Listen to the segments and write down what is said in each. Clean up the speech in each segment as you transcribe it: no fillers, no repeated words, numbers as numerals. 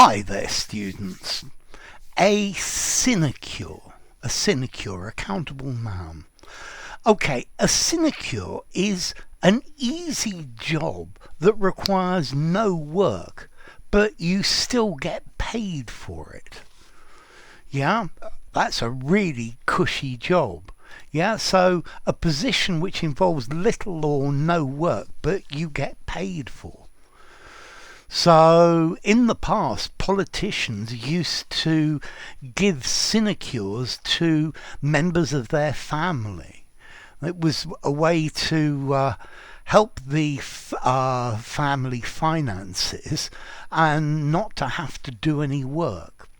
Hi there, students. A sinecure, accountable noun. Okay, a sinecure is an easy job that requires no work, but you still get paid for it. Yeah, that's a really cushy job. Yeah, so a position which involves little or no work, but you get paid for. So, in the past, politicians used to give sinecures to members of their family. It was a way to help the family finances and not to have to do any work.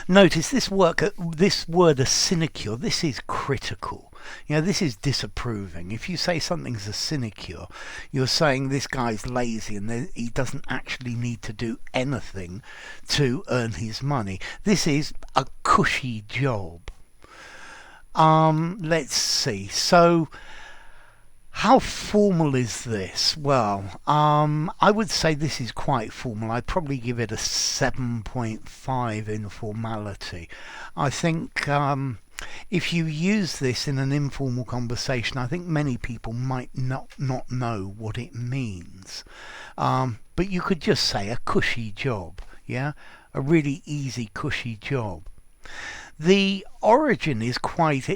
Notice this word, a sinecure, this is critical. This is disapproving. If you say something's a sinecure, you're saying this guy's lazy and he doesn't actually need to do anything to earn his money. This is a cushy job. Let's see. So, how formal is this? Well, I would say this is quite formal. I'd probably give it a 7.5 in formality. I think if you use this in an informal conversation, I think many people might not know what it means. But you could just say a cushy job, yeah? A really easy, cushy job. The origin is quite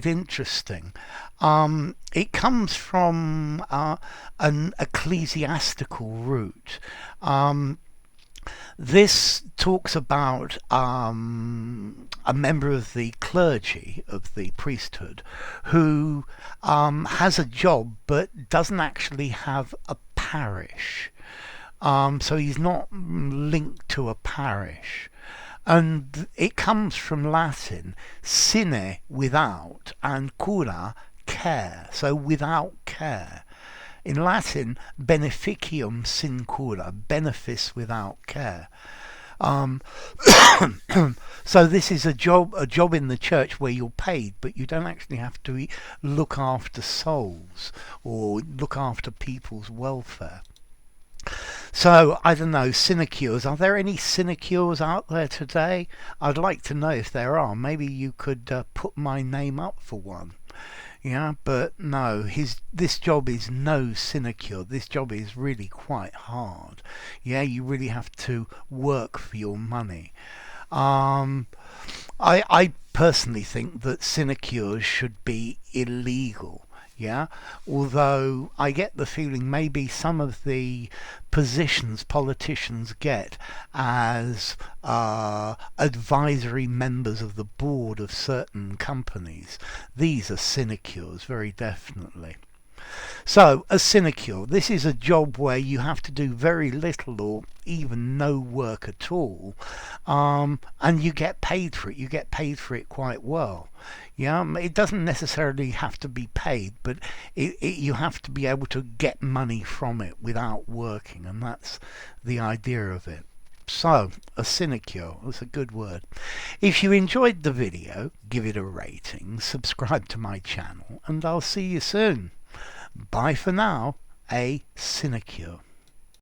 interesting. It comes from an ecclesiastical root. This talks about a member of the clergy, of the priesthood, who has a job but doesn't actually have a parish. So he's not linked to a parish. And it comes from Latin, sine, without, and cura, care. So without care. In Latin, beneficium sin cura, benefice without care. So this is a job in the church where you're paid, but you don't actually have to look after souls or look after people's welfare. So, I don't know, sinecures. Are there any sinecures out there today? I'd like to know if there are. Maybe you could put my name up for one. Yeah, but no, this job is no sinecure. This job is really quite hard. Yeah, you really have to work for your money. I personally think that sinecures should be illegal. Yeah, although I get the feeling maybe some of the positions politicians get as advisory members of the board of certain companies, these are sinecures, very definitely. So, a sinecure, this is a job where you have to do very little or even no work at all, and you get paid for it. You get paid for it quite well. Yeah, it doesn't necessarily have to be paid, but you have to be able to get money from it without working, and that's the idea of it. So, a sinecure, that's a good word. If you enjoyed the video, give it a rating, subscribe to my channel, and I'll see you soon. Bye for now, a sinecure.